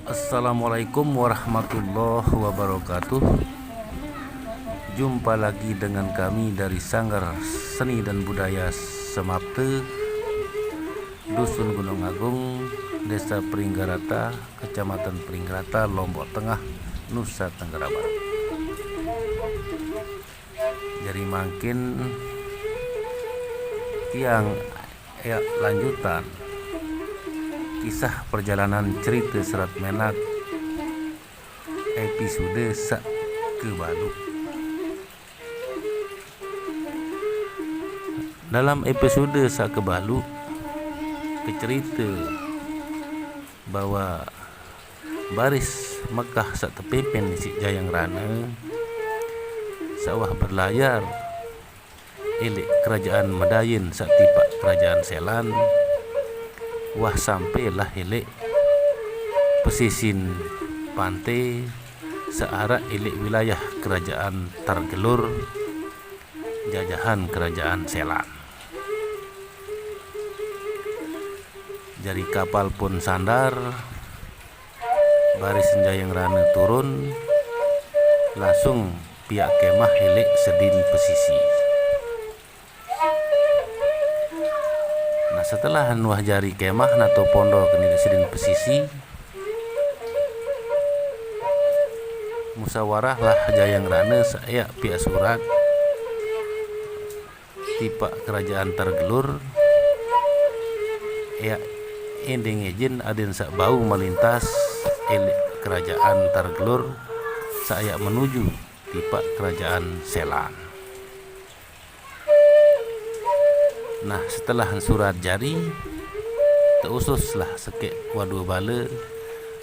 Assalamualaikum warahmatullahi wabarakatuh. Jumpa lagi dengan kami dari Sanggar Seni dan Budaya Semapte, Dusun Gunung Agung, Desa Pringgarata, Kecamatan Pringgarata, Lombok Tengah, Nusa Tenggara Barat. Jadi makin tiang lanjutan kisah perjalanan cerita Serat Menak episode Sak Kebalu. Dalam episode Sak Kebalu cerita bahwa baris Mekah sak terpimpin si Jayang Rana sawah berlayar elek kerajaan Medayin sak tipak kerajaan Selan. Wah sampailah elek pesisin pantai searah elek wilayah kerajaan Targelur, jajahan kerajaan Selan. Jadi kapal pun sandar, baris Jayang Rana turun, langsung pihak kemah elek sedin pesisi. Nah setelah nuah jari kemah atau pondok kini sedin pesisi, musawarah lah Jayang Rana saya pihak surat tipak kerajaan Targelur ending izin aden sak bau melintas elek kerajaan Targelur saya menuju tipak kerajaan Selan. Nah setelah surat jari teususlah sekek waduh bala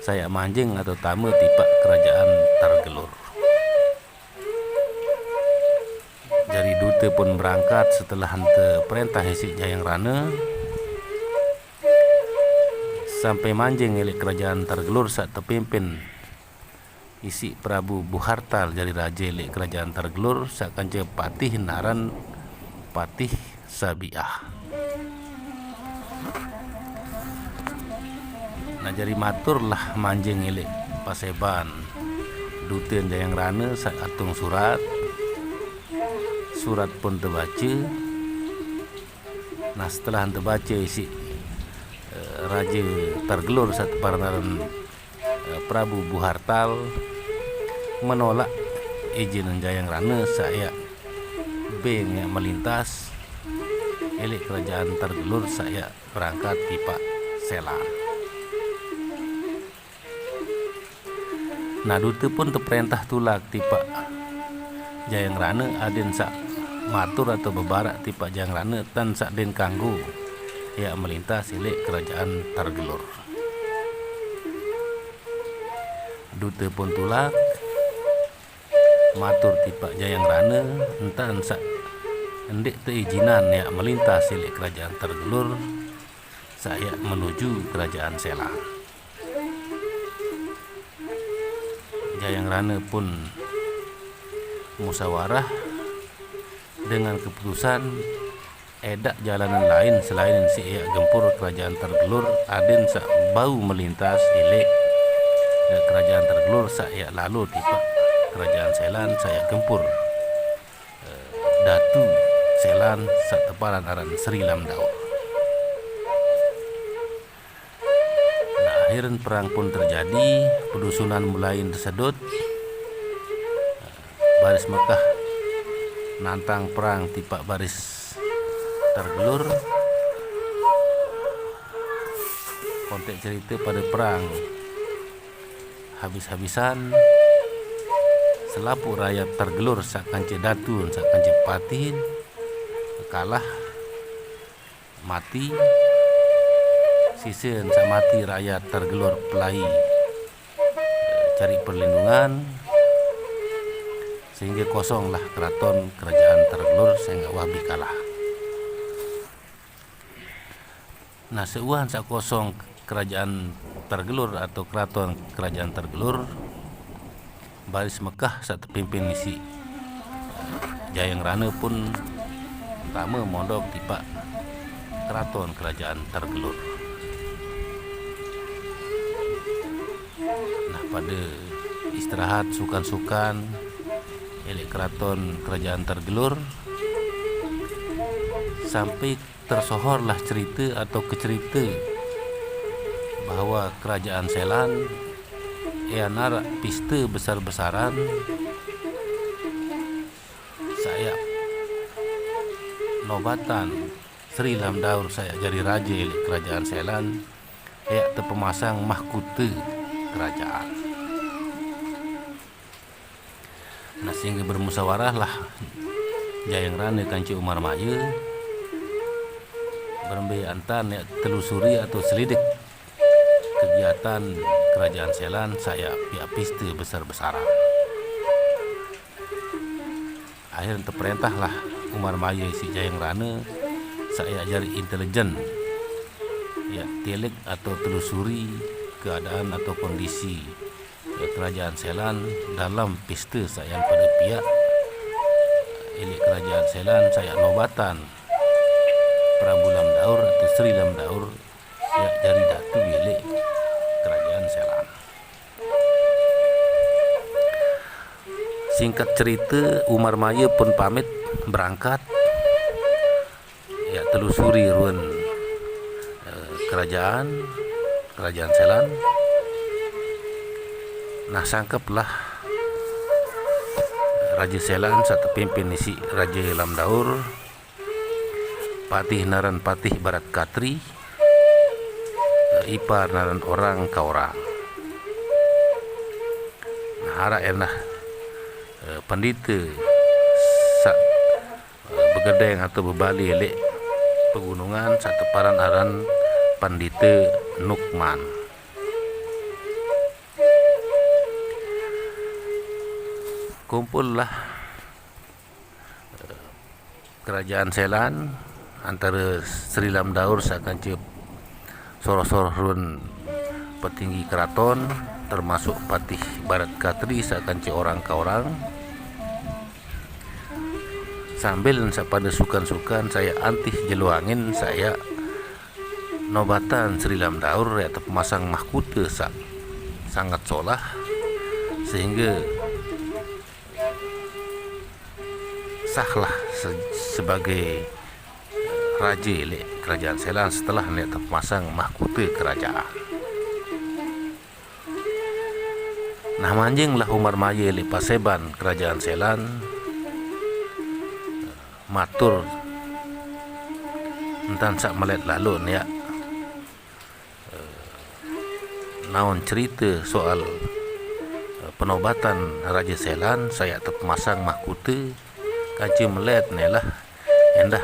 saya manjing atau tamu tipak kerajaan Targelur. Jadi duta pun berangkat setelah hante perintah isi Jayang Rana sampai manjing elek kerajaan Targelur saat terpimpin isi Prabu Buhartal jadi raja elek kerajaan Targelur saat kanca Patih Naran Patih Sabiah. Nah jadi maturlah manjing elek paseban duta Jayang Rana saat atung surat pun terbaca. Nah setelah terbaca isi Raja Targelur saat paranaran Prabu Buhartal menolak izin Jayang Rana saya beng yang melintas elek kerajaan Targelur saya berangkat tipak Selan. Nah duta pun terperintah tulak tipak Jayang Rana aden sak matur atau bebarak tipak Jayang Rana tan sak den kanggo ya melintas elek kerajaan Targelur. Duta pun tulak matur tipak Jayang Rana entan sak endek teizinan ya melintas elek kerajaan Targelur saya menuju kerajaan Selan. Jayang Rana pun musyawarah dengan keputusan edak jalanan lain selain si gempur kerajaan Targelur aden sak bau melintas elek kerajaan Targelur saya lalu tipak kerajaan Selan saya gempur Datu Selan sak teparan aran Sri Lamdaur. Nah akhiran perang pun terjadi, pedusunan mulai tersedot. Baris Mekah nantang perang tipak baris Targelur. Konteks cerita pada perang habis-habisan selapu rakyat Targelur sak kanca Datu sak kanca Patih kalah mati, sisa sak mati rakyat Targelur pelai cari perlindungan sehingga kosonglah keraton kerajaan Targelur sehingga wabi kalah. Nah seuahan sak kosong kerajaan Targelur atau keraton kerajaan Targelur, baris Mekah saat terpimpin isi Jayang Rana pun pertama mondok tipak keraton kerajaan Targelur. pada istirahat sukan-sukan elek keraton kerajaan Tergelur, sampai tersohorlah cerita atau kecerita bahwa kerajaan Selan narak pista besar-besaran saya nobatan Sri Lamdaur saya jadi raja elek kerajaan Selan terpemasang mahkota kerajaan. Nah, sehingga bermusyawarahlah Jayang Rana Kanci Umar Maya berembe antan telusuri atau selidik kegiatan kerajaan Selan saya pihak pista besar-besaran. Akhirnya terperintahlah Umar Maya si Jayang Rana saya jari intelijen telik atau telusuri keadaan atau kondisi kerajaan Selan dalam pesta saya pada pihak elek kerajaan Selan saya nobatan Prabu Lamdaur atau Sri Lamdaur jari datu elek kerajaan Selan. Singkat cerita, Umar Maya pun pamit berangkat telusuri ruan kerajaan Selan. Nah, sangkaplah Raja Selan satu pimpin isi Raja Lamdaur, Patih Naran Patih Barat Katri, ipar naran orang kaurang. Nah, hara enah pandita begedeng atau bebali elek pegunungan satu paran aran Pandita Nukman. Kumpullah kerajaan Selan antara Sri Lamdaur sakanci soror-soror petinggi keraton termasuk Patih Barat Katri sakanci orang kaurang. Sambil pada sukan-sukan saya antih jeluangin saya nobatan Sri Lamdaur atau pemasang mahkota sangat solah sehingga sahlah sebagai raja elek kerajaan Selan setelah terpasang mahkota kerajaan. Nah, manjinglah Umar Maya elek Paseban kerajaan Selan matur entan sak melet lalu naon cerita soal penobatan Raja Selan saya terpasang mahkota kanci melet lah endah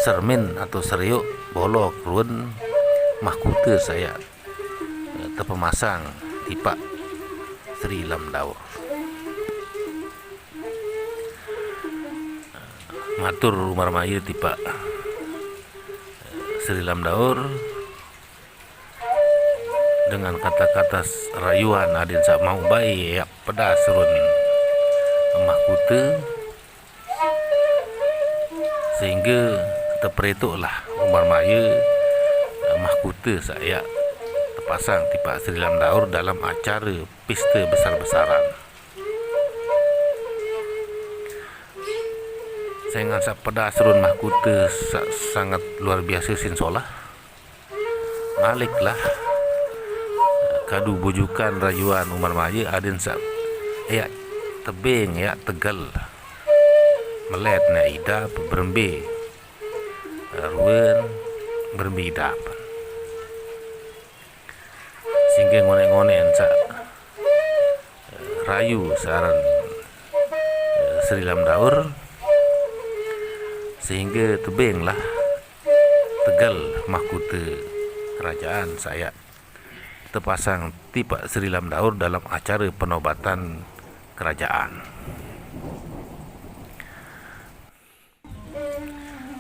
sermin atau seriuk bolok ruan mahkota saya terpemasang tipak Sri Lamdaur. Matur Umar Maya tipak Sri Lamdaur dengan kata-kata rayuan adin sak mau baik pedas run mahkota sehingga terperetuklah Umar Maya mahkota saya terpasang tipak Sri Lamdaur dalam acara pesta besar-besaran. Saya sak pedas run mahkota sangat luar biasa sinsolah. Maliklah kadu bujukan rayuan Umar Maya adin sak tebing tegal melet idap berembe ruan berembe idap sehingga ngone-ngonen sak rayu saran Sri Lamdaur sehingga tebinglah tegal mahkota kerajaan saya terpasang tipak Sri Lamdaur dalam acara penobatan kerajaan.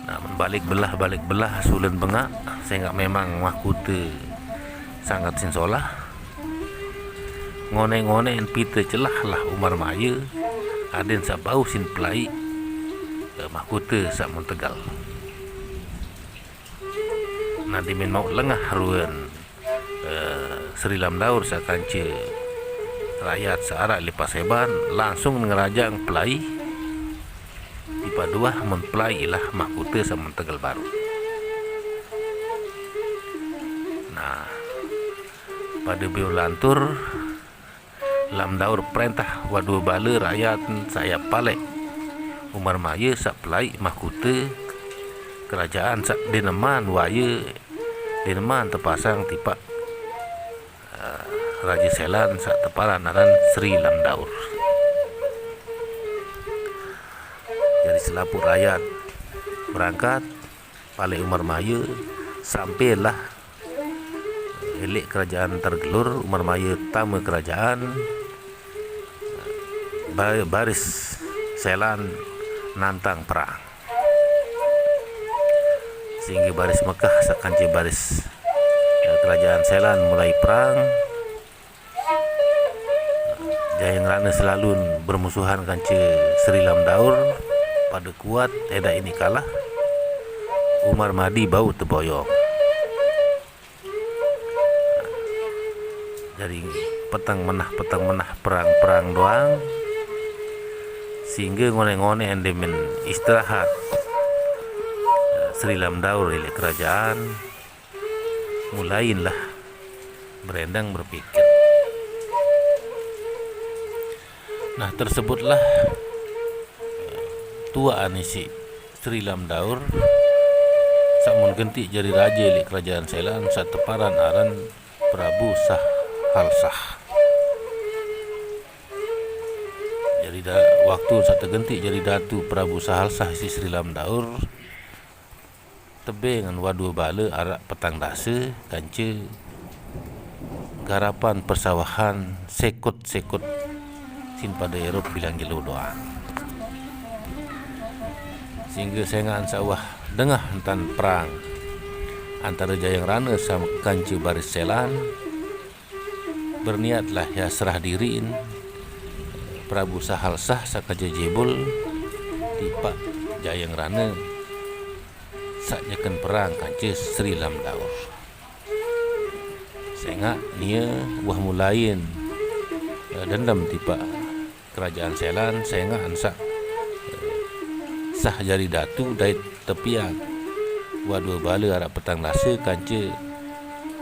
Nah, balik belah sulen bengak sehingga memang mahkota sangat sinsolah. Ngone-ngone pita celah lah Umar Maya adin sa bau sin pelai mahkota sa Montegal. Nanti min mau lengah ruan Sri Lamdaur sa kanci rakyat searah lepas heban langsung ngerajang pelai tipa dua mempelai ilah mahkota sama Tegal Baru. Nah, pada biulantur lam daur perintah wadu bala rakyat saya palek Umar Maya sak pelai mahkota kerajaan sak Deneman waya Deneman terpasang tipa Raja Selan sak teparan aran Sri Lamdaur. Jadi selaput rakyat berangkat palek Umar Maya sampailah elek kerajaan tergelur. Umar Maya tamu kerajaan baris Selan nantang perang sehingga baris Mekah sakanci baris kerajaan Selan mulai perang. Jayang Rana selalu bermusuhan kanci Sri Lamdaur. Pada kuat edak ini kalah, Umar Madi bau terboyong. Jadi petang menah perang doang sehingga ngone-ngone endemen istirahat Sri Lamdaur oleh kerajaan mulailah berendang berpikir. Nah, tersebutlah tua anisi Sri Lamdaur samun genti jadi raja oleh kerajaan Selan saat teparan aran Prabu Sahalsah. Jadi waktu saat tergenti jadi datu Prabu Sahalsah si Sri Lamdaur tebe dengan wadu bala arak petang dasa kanca garapan persawahan sekut-sekut sin pada Erop bilang jelu doang. Sehingga sengan sawah dengah entan perang antara Jayang Rana sama kanca baris Selan berniatlah ya serah diriin Prabu Sahalsah sakaja jebul tipa Jayang Rana saknyakan perang kanca Sri Lamdaur. Sehingga nia wah mulain dendam tipa kerajaan Selan sehingga ansak sah jari datu dari tepian wadua bala arah petang nasi kanca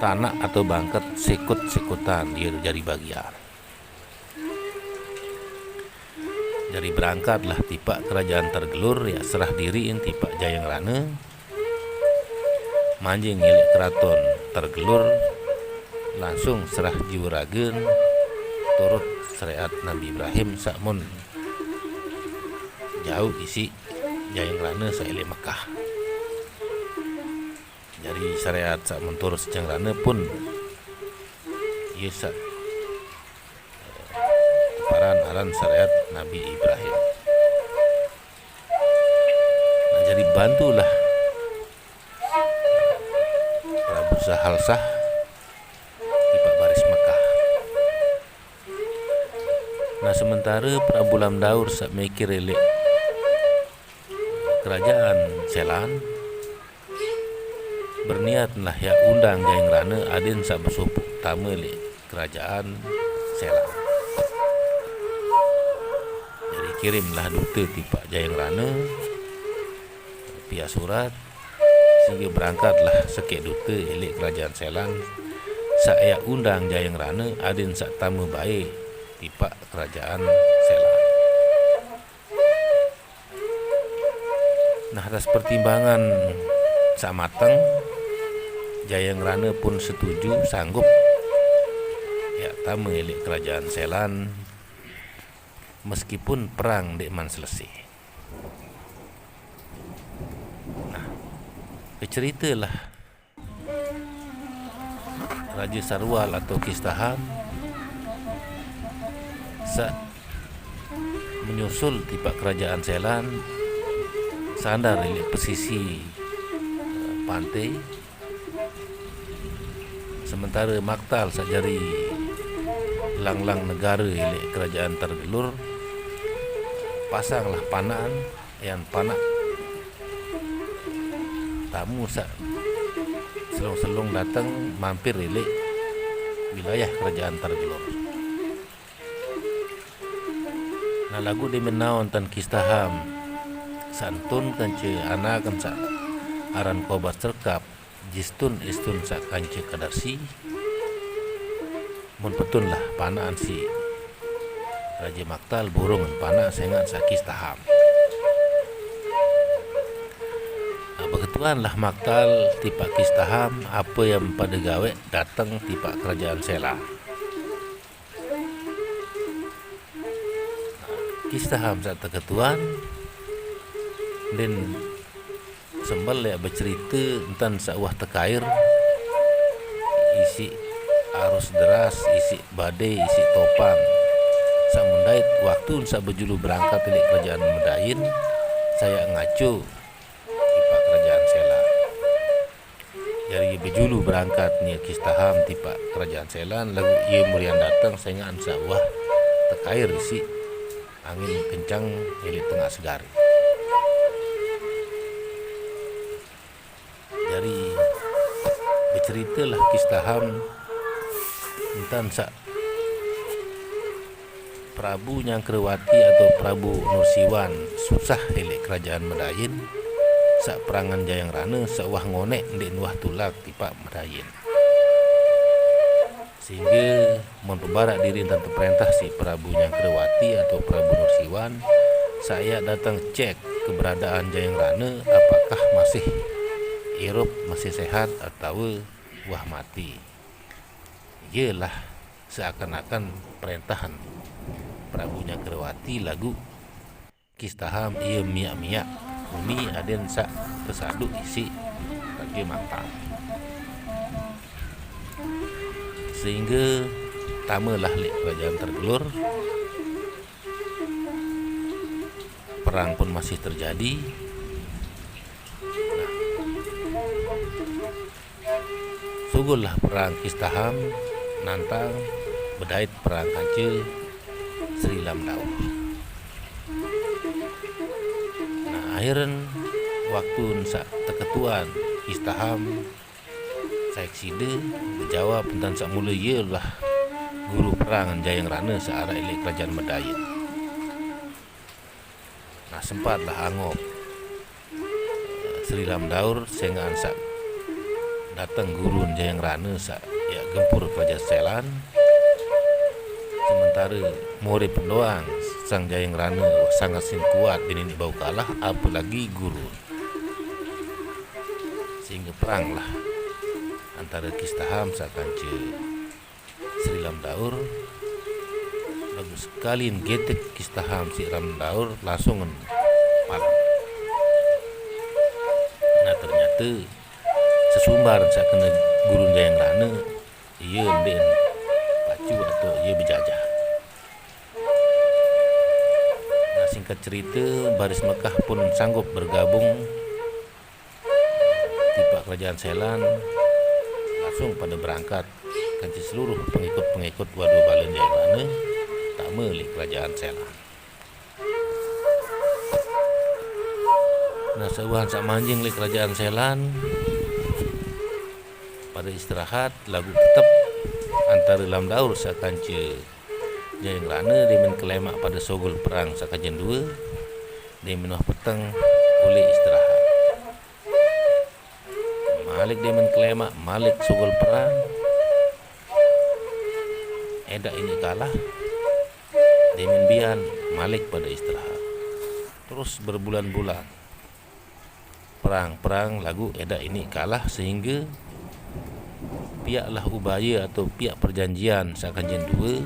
tanah atau bangkat sekut-sekutan dia jari bagian. Jadi berangkatlah tipa kerajaan tergelur ya serah diriin tipa Jayang Rana manjing milik keraton tergelur langsung serah jiwaragen turut syariat Nabi Ibrahim sakmun jauh isi Jayang Rana saile Mekah. Jadi syariat sakmun turut Jayang Rana pun ia sak teparan aran syariat Nabi Ibrahim. Nah, jadi bantulah Prabu Sahalsah tiba baris Mekah. Nah, sementara Prabu Lamdaur sak mikir elek kerajaan Selan berniatlah ya undang Jayang Rana adin sak bersupuk tamu elek kerajaan Selan. Jadi kirimlah duta tipa Jayang Rana via surat sehingga berangkatlah sekek duta elek kerajaan Selan saya undang Jayang Rana adin sak tamu baik tipa kerajaan Selan. Nah, atas pertimbangan sak matang Jayang Rana pun setuju sanggup ya tamu elek kerajaan Selan meskipun perang dekman selesai. Nah, ceritalah Raja Sarwal atau Kistahan saat menyusul tiba kerajaan Selan sandar di pesisi pantai, sementara Maktal sajari lang-lang negara di kerajaan tergelur pasanglah panaan yang panak tamu sak selong-selong datang mampir di wilayah kerajaan tergelur. Nah lagu di menaon tan kistaham santun kance anak kan sa aran kobas terkap jistun istun sa kance kadarsi mun petun lah panaan si Raja Maktal burung pana sengat sa kistaham. Nah, begituan lah Maktal tipa kistaham apa yang pada gawe datang tipa kerajaan Sela. Kistaham sa ketuan dan sembal ya bercerita tentang sawah tekair isi arus deras, isi badai, isi topan. Sa mendait waktu sa berjulu berangkat dari kerajaan Medain, saya ngacu tipa kerajaan Sela. Jadi berjulu berangkat nih kistaham tipa kerajaan Sela, lagu ia murian datang saya ngan sawah tekair isi angin kencang milik tengah segari. Jadi berceritalah kistaham tentang sa Prabu Nyangkrewati atau Prabu Nursiwan susah elek kerajaan Medain sa perangan Jayang Rana sawah ngonek di nuah tulak tipa Medain. Sehingga memperbarak diri tentang perintah si Prabu Nyangkrewati atau Prabu Nursiwan, saya datang cek keberadaan Jayang Rana apakah masih hirup, masih sehat atau wah mati. Iyalah seakan-akan perintahan Prabu Nyangkrewati lagu kistaham ia miak-miak umi aden sa pesadu isi Raja Maktal. Sehingga tamalah lek kerajaan tergelur, perang pun masih terjadi. Nah, sugullah perang kistaham nantang bedait perang kance Sri Lamdaur. Nah akhiran waktu sa teketuan kistaham Saikside dijawab tentang sak mula ialah guru perang Jayang Rana searah elek kerajaan Medain. Nah sempatlah angop Sri Lamdaur sehingga sak datang guru Jayang Rana sak ya gempur kerajaan Selan. Sementara murid pendoang sang Jayang Rana sangat sin kuat dan ini bau kalah apalagi guru. Sehingga peranglah antara kistaham sakance Sri Lamdaur. Lagu sekali getek kistaham si Lamdaur langsung malam. Nah ternyata sesumbar sa kena guru Jayang Rana ia den pacu atau ia berjajah. Nah singkat cerita Baris Mekah pun sanggup bergabung tiba kerajaan Selan langsung pada berangkat kanci seluruh pengikut-pengikut Wadu Balen Jayang Rana tak milik kerajaan Selan. Nah sebuah sak manjing li kerajaan Selan pada istirahat lagu tetap antara Lamdaur sakance Jayang Rana dimen kelemak pada sogol perang sakajen 2 dimen petang oleh istirahat. Malik dimen kelemak Malik sogol perang edak ini kalah dimen bian Malik pada istirahat. Terus berbulan-bulan perang lagu edak ini kalah sehingga pihaklah Ubaya atau pihak perjanjian sakanjen 2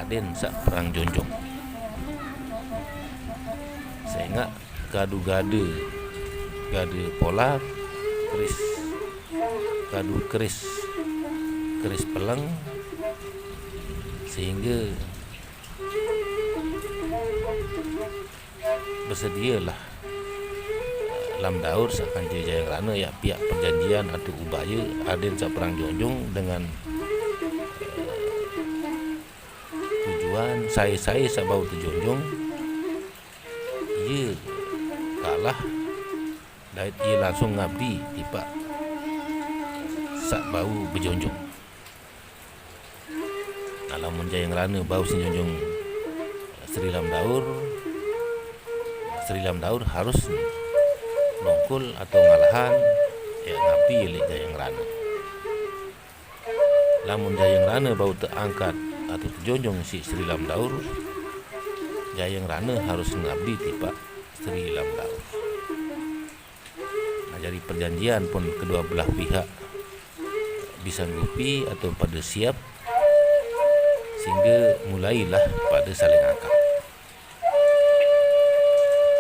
aden sak perang jonjong. Sehingga gadu-gadu polak keris peleng sehingga bersedialah Lamdaur sakance Jayang Rana ya pihak perjanjian atau Ubaya aden sak perang jonjong dengan tujuan saya sabau terjonjong ia kalah dan ia langsung ngabdi tiba sak bau berjonjong. Alamun Jayang Rana bau sinjonjong Sri Lamdaur harus nongkul atau ngalahan ya ngabdi ile Jayang Rana. Lamun Jayang Rana bau terangkat atau terjonjong si Sri Lamdaur, Jayang Rana harus ngabdi tipa Sri Lamdaur. Nah, jadi perjanjian pun kedua belah pihak bisa ngupi atau pada siap, sehingga mulailah pada saling angkat.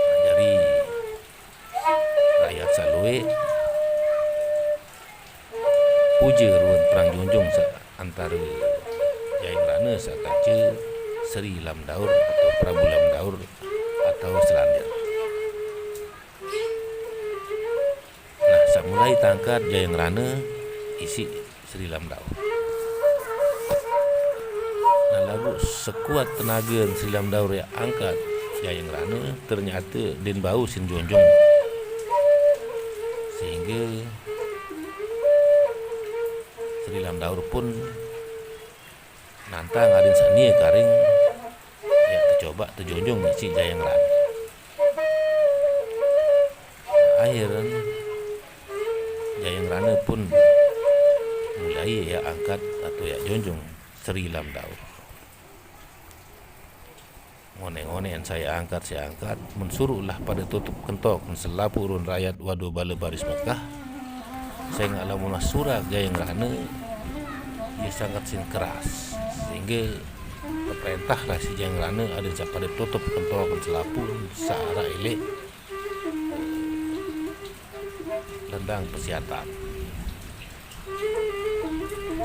Nah, jadi rakyat Salue puja ruan perang junjung antara Jayang Rana sakanca Sri Lamdaur atau Prabu Lamdaur atau Selandir. Nah, samulai tangkat Jayang Rana isi Sri Lamdaur. Nah, lalu sekuat tenaga Sri Lamdaur yang angkat Jayang Rana, ternyata den bau sin jonjong, sehingga Sri Lamdaur pun nantang adin sania karing ya tercoba terjonjong si Jayang Rana. Akhirnya Jayang Rana pun mulai ya angkat atau ya jonjong Sri Lamdaur. Ngone-ngonean saya angkat mensuruhlah pada tutup kentok selapu urun rakyat wadu bala baris Mekah. Saya ngalamun surat Jayang Rana dia sangat sin keras, sehingga perintahlah si Jayang Rana ada pada tutup kentok selapu seara elek lendang persiatan.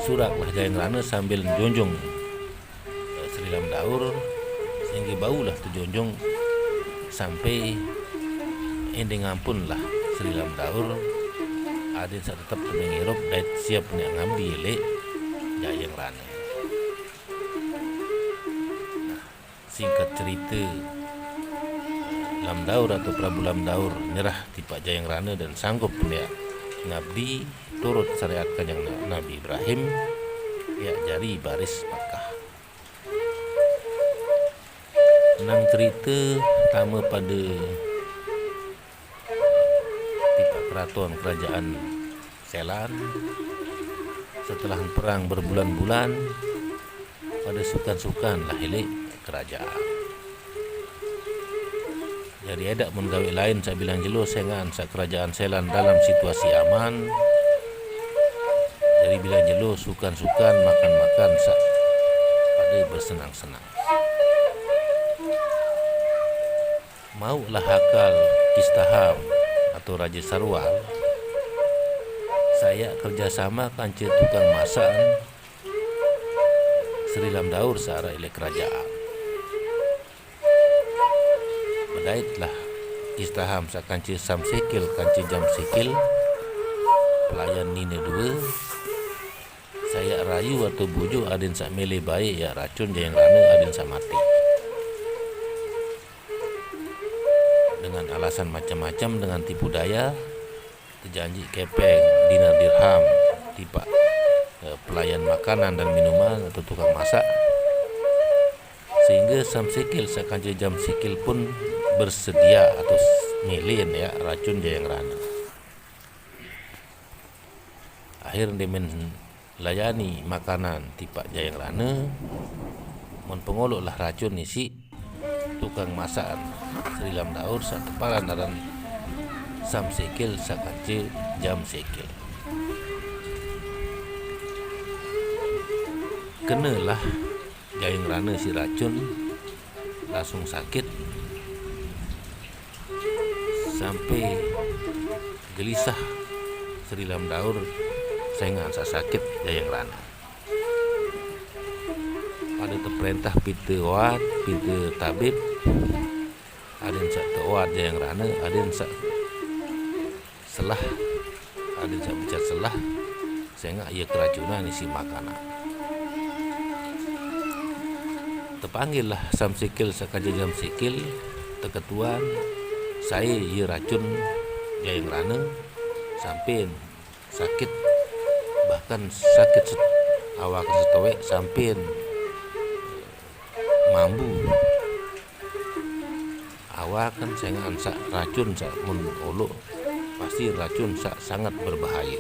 Suratlah Jayang Rana sambil menjunjung Sri Lamdaur, sehingga baulah terjunjung sampai ending ampun lah Sri Lamdaur adin saat tetap mengirup dan siap ngambil le Jayang Rana. Nah, singkat cerita, Lamdaur atau Prabu Lamdaur nyerah tipa Jayang Rana dan sanggup ngabdi turut syariat kanjeng Nabi Ibrahim ya jari baris Makkah. Nang cerita pertama pada tipa kerajaan Selan setelah perang berbulan-bulan pada sukan-sukan lah hilik kerajaan. Jadi ada menggawe lain saya bilang jelas sengan sa kerajaan Selan dalam situasi aman. Jadi bilang jelas sukan-sukan makan-makan sa pada bersenang-senang. Maulah hakal Kistaham atau Raja Sarwal, saya kerjasama kanca tukang masak Sri Lamdaur seara ilek kerajaan. Berdaitlah Kistaham sa kanca Samsekil kanca Jamsekil pelayan Nina 2. Saya rayu atau bujuk adin sa mele baik ya racun Jayang Rana adin sa mati. Dengan alasan macam-macam, dengan tipu daya, terjanji kepeng dinar dirham tiba pelayan makanan dan minuman atau tukang masak, sehingga Samsekil sakanca Jamsekil pun bersedia atau milin ya racun Jayang Rana. Akhir demen layani makanan tipa Jayang Rana, mon pengoloklah racun isi tukang masakan Sri Lamdaur saat teparan dalam Samsekil sakanca Jamsekil. Kenalah Jayang Rana si racun langsung sakit sampai gelisah Sri Lamdaur saingan sakit Jayang Rana. Pada terperintah pintu wat, pintu tabib, ada yang terwat Jayang Rana, ada yang selah, ada yang bicara selah, sehingga ia keracunan isi makanan. Terpanggillah Samsekil sakanca Jamsekil, terketuan, saya ia racun Jayang Rana sampai sakit, bahkan sakit awak setowek sampai mambu awakan sehingga ansa racun sa mun olo pasti racun sa sangat berbahaya.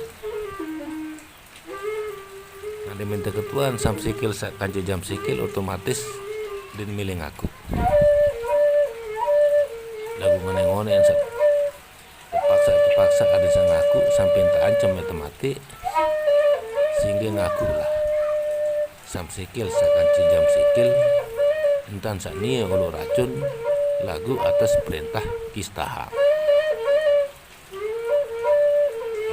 Nah diminta ketuan sam sikil sa kanci jam sikil otomatis din milih ngaku. Lagu ngone-ngone yang terpaksa ada yang ngaku sampai tak ancam ya mati sehingga ngaku lah sam sikil sa kanci jam sikil entan sa nia olo racun lagu atas perintah Kistaham.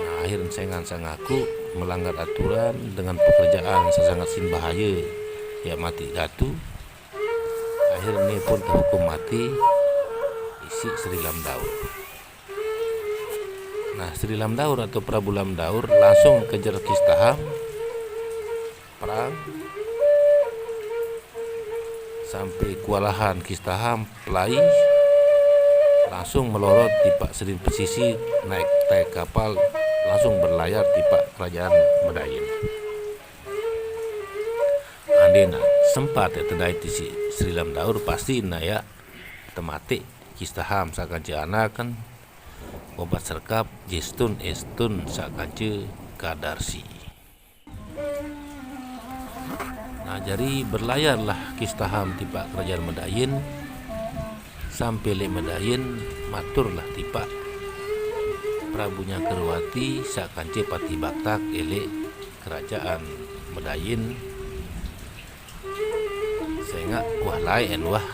Nah akhirnya saya ngansa ngaku melanggar aturan dengan pekerjaan sesangat sin bahaya ya mati gatu. Akhirnya ini pun terhukum mati isi Sri Lamdaur. Nah Sri Lamdaur atau Prabu Lamdaur langsung kejar Kistaham, perang sampai kewalahan Kistaham pelai langsung melorot di Pak Serin Pesisi naik kapal langsung berlayar di Pak Kerajaan Medayin. Andena sempat ya terdai di Sri Lamdaur pasti ya temati Kistaham sakanci anak kan obat serkap jestun estun sakanci kadarsi. Nah jadi berlayarlah Kistaham di Pak Kerajaan Medayin sampai le Medayin maturlah di Pak Prabu Nyangkerwati sakanci pati baktak ele Kerajaan Medayin sehingga wah lain wah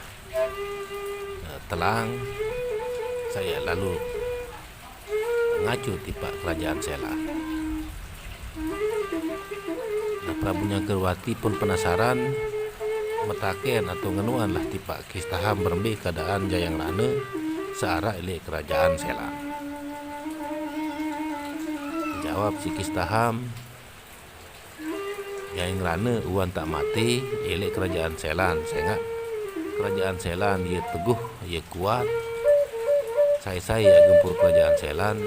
telang saya lalu ngacu di Pak Kerajaan Sela. Nah Prabu Nyangkerwati pun penasaran metaken atau ngenuan lah di Pak Kistaham berembe keadaan Jayang Rane searah ile Kerajaan Sela. Jawab si Kistaham, Jayang Rane uan tak mati ile Kerajaan Selan sehingga Kerajaan Selan ia teguh ia kuat. Saya gempur Kerajaan Selan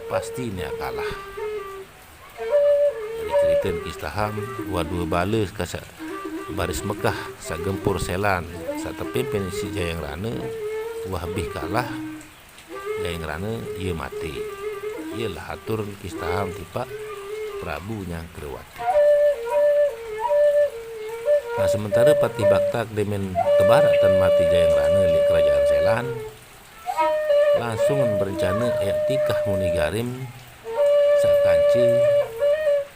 pasti ini kalah. Jadi cerita Kistaham dua bales kasa baris Mekah sa gempur Selan sa terpimpin si Jayang Rane wah habis kalah Jayang Rane ia mati. Ialah atur Kistaham tipa Prabu Nyangkerwati. Nah sementara pati baktak demen tebarak dan mati Jayang Rane di Kerajaan Selan langsung berencana tikah munigarim sakanci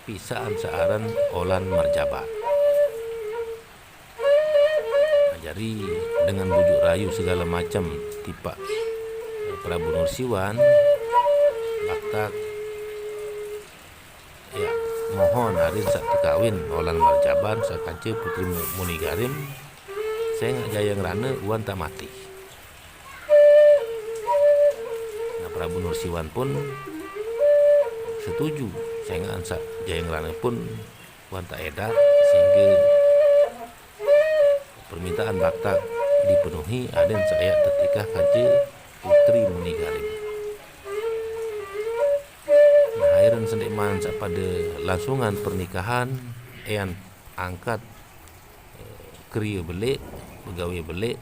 pisaan searan olan marjabat. Nah, jadi dengan bujuk rayu segala macam tipa Prabu Nursiwan baktak mohon hari satu kawin olan marjaban sakanci putri munigarim sehingga Jayang Rane uan tak mati. Prabu Nursiwan pun setuju sehingga ansa Jayang Rane pun wanta edat sehingga permintaan baktak dipenuhi aden saya ketika kanci putri munigarim. Nah akhirnya sendiman pada langsungan pernikahan ean angkat kriya belik pegawai belik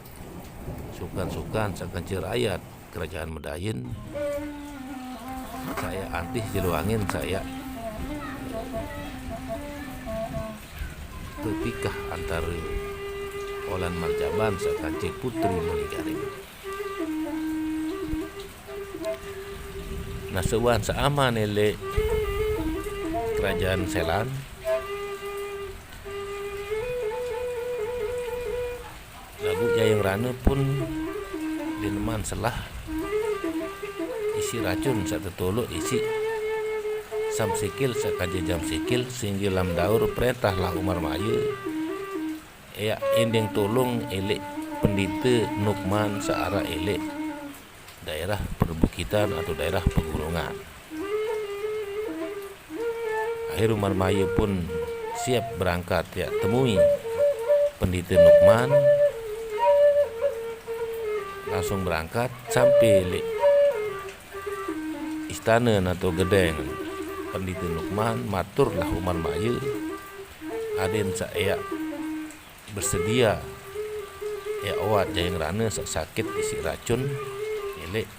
sukan sakanci rakyat Kerajaan Medayin saya antih jeluangin saya ketikah antara olan marjaban sakanci putri munigarim. Nah sewan saaman ele Kerajaan Selan lagu Jayang Rane pun dineman selah isi racun satu tolok isi sam sikil sakaja jam sikil sehingga Lamdaur perintahlah Umar Maya indeng tolong elek pendeta Nukman searah elek daerah perbukitan atau daerah pegunungan. Akhir Umar Maya pun siap berangkat temui pendeta Nukman langsung berangkat sampai istana atau gedeng pendeta Nukman maturlah Umar Maya aden saya bersedia awat jayang rana sakit isi racun elek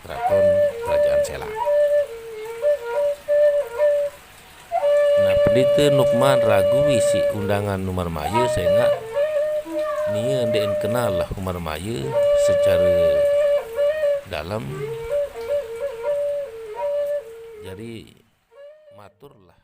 keraton kerajaan Selang. Nah, Pendeta Nukman ragu isi undangan Umar Maya sehingga nia ndek kenal lah Umar Maya secara dalam, jadi matur lah